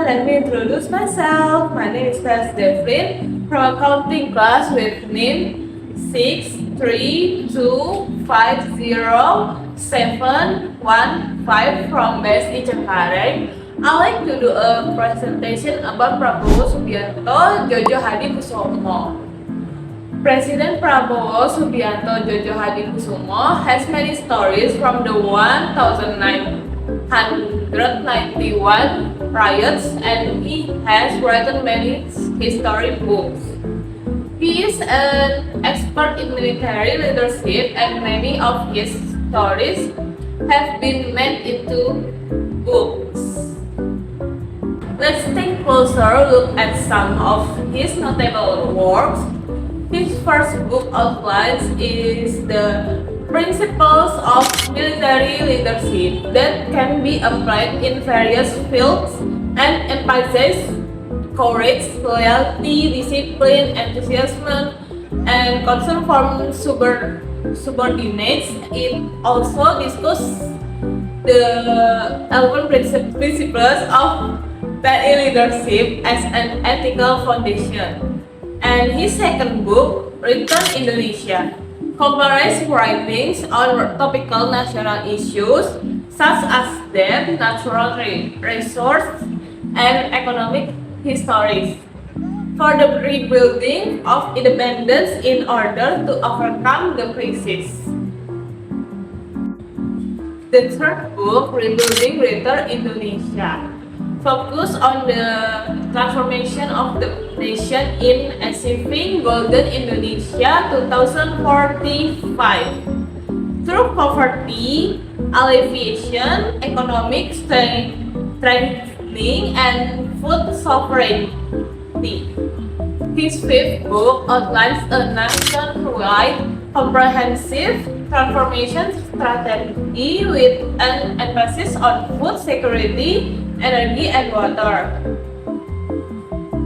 let me introduce myself. My name is Fes Devlin from accounting class with name 632507115 from BES Cengkareng. I'd like to do a presentation about Prabowo Subianto Djodjo Hadikusumo. President Prabowo Subianto Djodjo Hadikusumo has many stories from the 1991 riots, and he has written many history books. He is an expert in military leadership, and many of his stories have been made into books. Let's take a closer look at some of his notable works. His first book outlines is the principles of military leadership that can be applied in various fields and emphasizes courage, loyalty, discipline, enthusiasm, and concern for subordinates. It also discusses the 11 principles of bad leadership as an ethical foundation. And his second book, Return Indonesia, comprises writings on topical national issues such as debt, natural resources, and economic histories for the rebuilding of independence in order to overcome the crisis. The third book, Rebuilding Greater Indonesia, focus on the transformation of the nation in achieving Golden Indonesia 2045 through poverty alleviation, economic strengthening, and food sovereignty. His fifth book outlines a nationwide comprehensive transformation strategy with an emphasis on food security, energy, and water.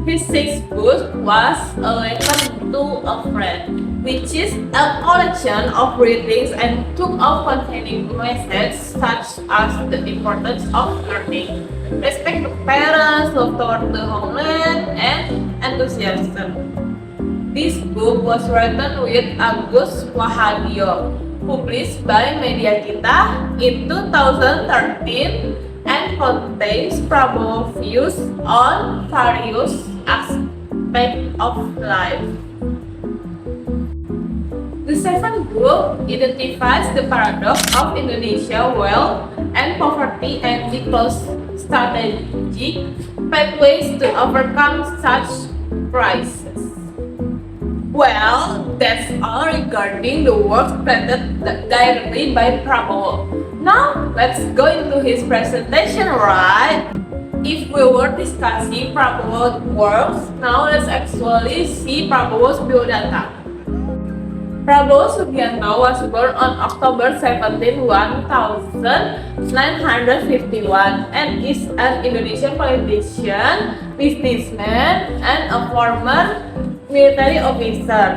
His sixth book was A Letter to a Friend, which is a collection of readings and took of containing messages such as the importance of learning, respect to parents, love toward the homeland, and enthusiasm. This book was written with Agus Wahadio, published by Media Kita in 2013, and contains Prabowo views on various aspects of life. The seventh book identifies the paradox of Indonesia wealth and poverty and details strategic pathways to overcome such crises. Well, that's all regarding the works presented directly by Prabowo. Now, let's go into his presentation, right? If we were discussing Prabowo's works, now let's actually see Prabowo's biodata. Prabowo Subianto was born on October 17, 1951 and is an Indonesian politician, businessman, and a former military officer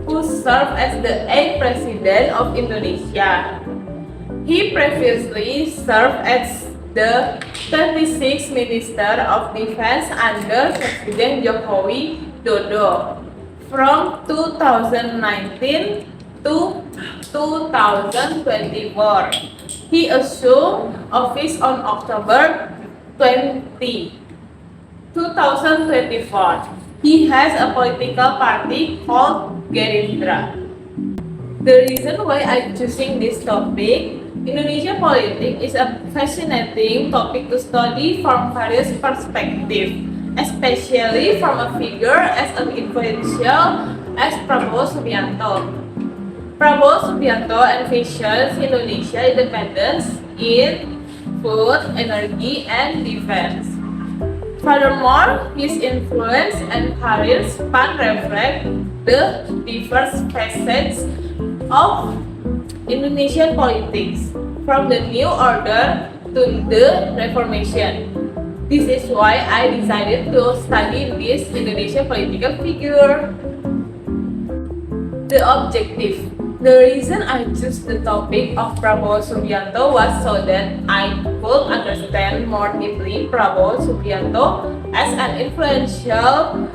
who served as the 8th President of Indonesia. He previously served as the 26th Minister of Defense under Presiden Joko Widodo from 2019 to 2024. He assumed office on October 20, 2024. He has a political party called Gerindra. The reason why I'm choosing this topic, Indonesian politics is a fascinating topic to study from various perspectives, especially from a figure as influential as Prabowo Subianto. Prabowo Subianto envisions Indonesia independence in food, energy, and defense. Furthermore, his influence and career span reflect the diverse facets of Indonesian politics, from the New Order to the Reformation. This is why I decided to study this Indonesian political figure. The objective. The reason I chose the topic of Prabowo Subianto was so that I could understand more deeply Prabowo Subianto as an influential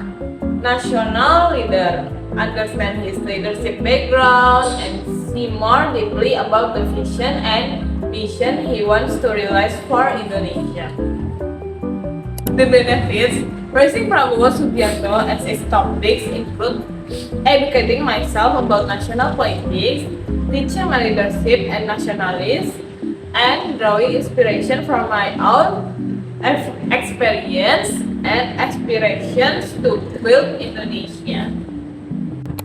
national leader, understand his leadership background, and see more deeply about the vision and mission he wants to realize for Indonesia. The benefits raising Prabowo Subianto as its topics include educating myself about national politics, teaching my leadership and nationalism, and drawing inspiration from my own experience and aspirations to build Indonesia.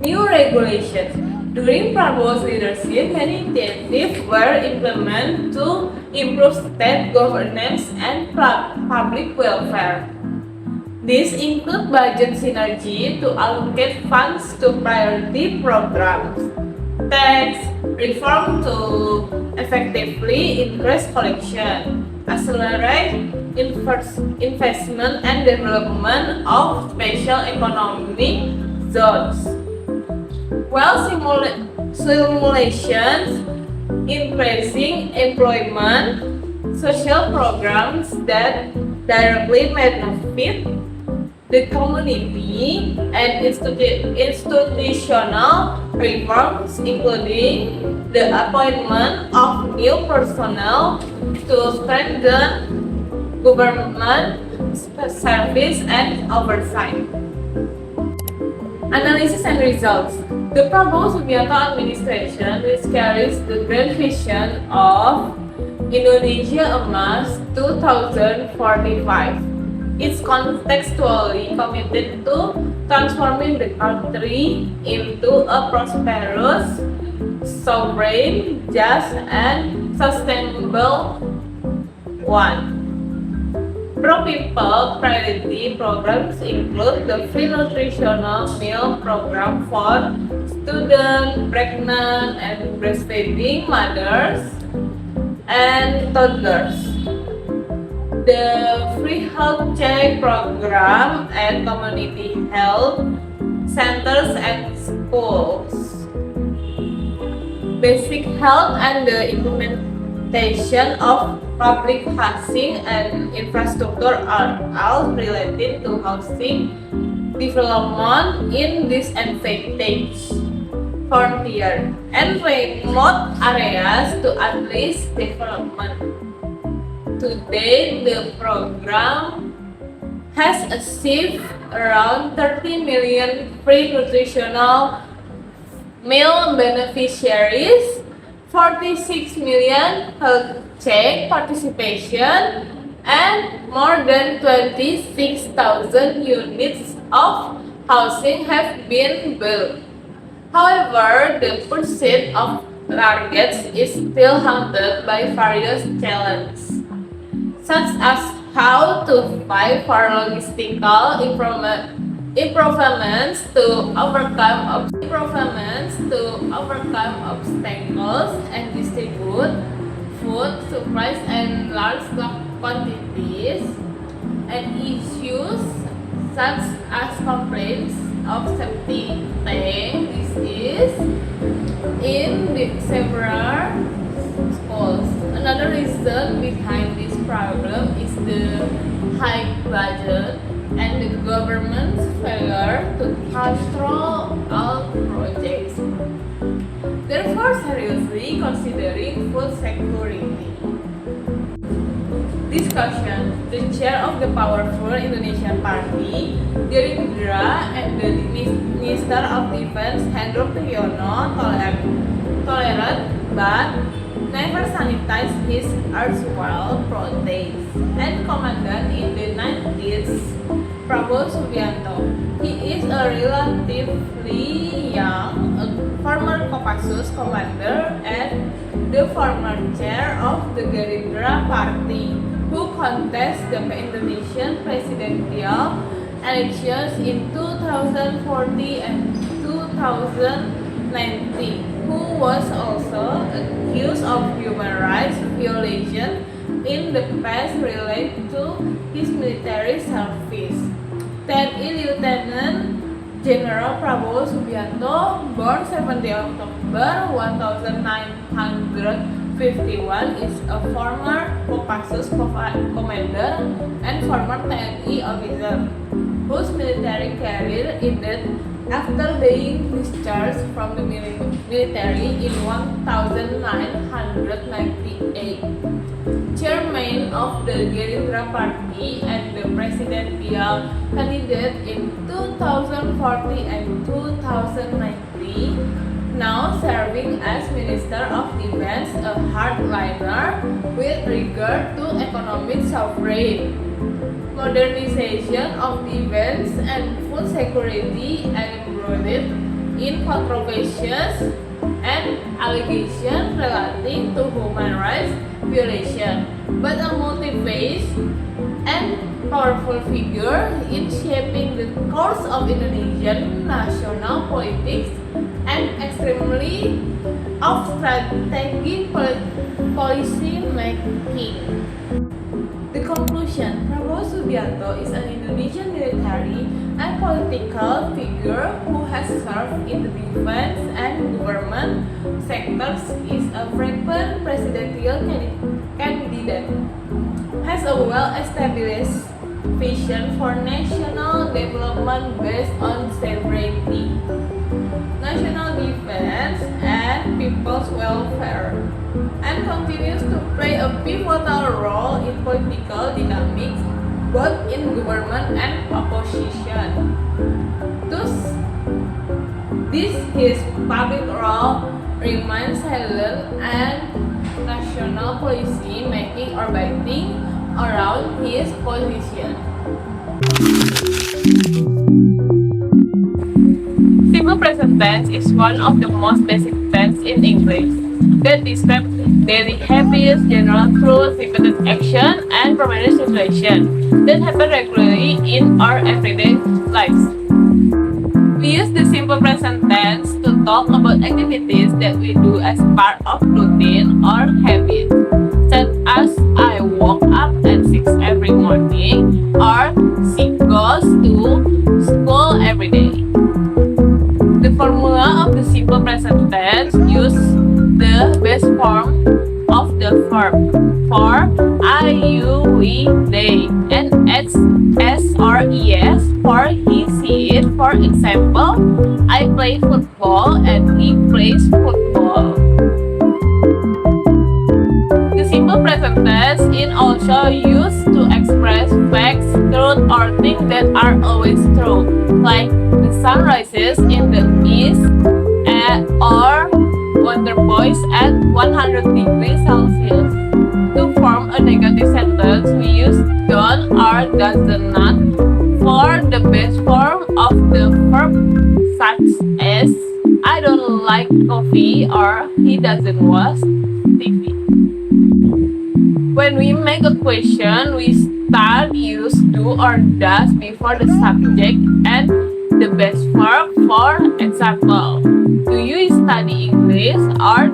New regulations. During Prabowo's leadership, many initiatives were implemented to improve state governance and public welfare. These include budget synergy to allocate funds to priority programs, tax reform to effectively increase collection, accelerate investment and development of special economic zones, while simulations increasing employment, social programs that directly benefit the community, and institutional reforms including the appointment of new personnel to strengthen government service and oversight. Analysis and results. The Prabowo Subianto administration, which carries the grand vision of Indonesia Emas 2045, is contextually committed to transforming the country into a prosperous, sovereign, just, and sustainable one. Pro-people priority programs include the free nutritional meal program for students, pregnant, and breastfeeding mothers and toddlers, the free health check program at community health centers and schools, basic health, and the implementation of public housing and infrastructure are all related to housing development in disadvantaged frontier and remote areas to address development. Today, the program has achieved around 30 million free nutritional meal beneficiaries, 46 million health check participation, and more than 26,000 units of housing have been built. However, the pursuit of targets is still haunted by various challenges, such as how to fight for logistical improvements to overcome obstacles and distribute food supplies in large quantities, and issues such as complaints of septic tank disease in several schools. Another reason behind this problem is the high budget and the government's failure to control all projects. Therefore, seriously considering food security. Discussion. The chair of the powerful Indonesian Party, Gerindra, and the Minister of Defense, Hendro Priyono, tolerant but never sanitized his erstwhile protest and commandant in the 90s, Prabowo Subianto. He is a relatively young, former Kopassus commander and the former chair of the Gerindra party, who contest the Indonesian presidential elections in 2040 and 2019, who was also accused of human rights violation in the past related to his military service. 10th Lieutenant General Prabowo Subianto, born 17 October 1951, is a former Kopassus commander and former TNI officer, whose military career ended after being discharged from the military in 1998. Chairman of the Gerindra Party and the presidential candidate in 2014 and 2019, now serving as Minister of Defense, a hardliner with regard to economic sovereignty, modernization of defense and food security, and embroiled in controversies and allegations relating to human rights violation, but a multi-faced and powerful figure in shaping the course of Indonesian national politics and extremely of strategic policy making. The conclusion: Prabowo Subianto is an Indonesian military and political figure who has served in the defense and government sectors, is a frequent presidential candidate, has a well-established vision for national development based on sovereignty, national defense, and people's welfare, and continues to play a pivotal role in political dynamics both in government and opposition. Thus, his public role remains silent and national policy making orbiting around his position. Simple present tense is one of the most basic tense in English that describes daily habits, general truths, repeated action, and permanent situation that happen regularly in our everyday lives. We use the simple present tense to talk about activities that we do as part of routine or habit, such as I woke up at 6 every morning, or she goes to school every day. The formula of the simple present tense uses the base form of the verb for I, you, we, they, and adds s or es for he, she, it. For example, I play football and he plays football. The simple present tense is also used to express facts, truth, or things that are always true, like the sun rises in the east or water boils at 100 degrees Celsius. To form a negative sentence, we use don't or does not for the base form of the verb, such as I don't like coffee or he doesn't watch TV. When we make a question, we start use do or does before the subject and the base verb. For example, do you study English or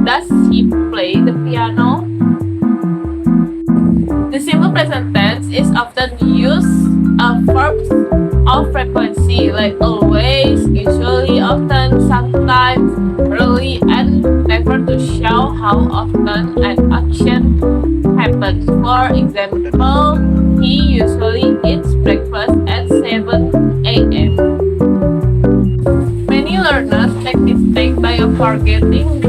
does he play the piano? The simple present tense is often used as verbs of frequency like always, usually, often, sometimes, rarely, and never to show how often an action happens. For example, he usually eats breakfast at 7 a.m. Many learners make mistake by forgetting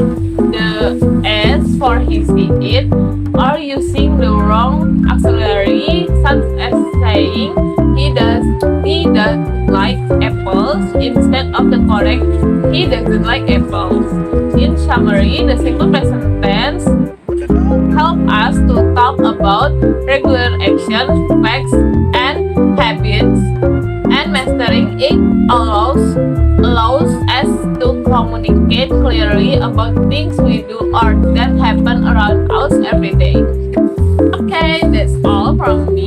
the S for he, she, it, or using the wrong auxiliary, such as saying he doesn't like apples instead of the correct he doesn't like apples. In summary, the simple present tense help us to talk about regular actions, facts, and habits, and mastering it allows us to communicate clearly about things we do or that happen around us every day. Okay, that's all from me.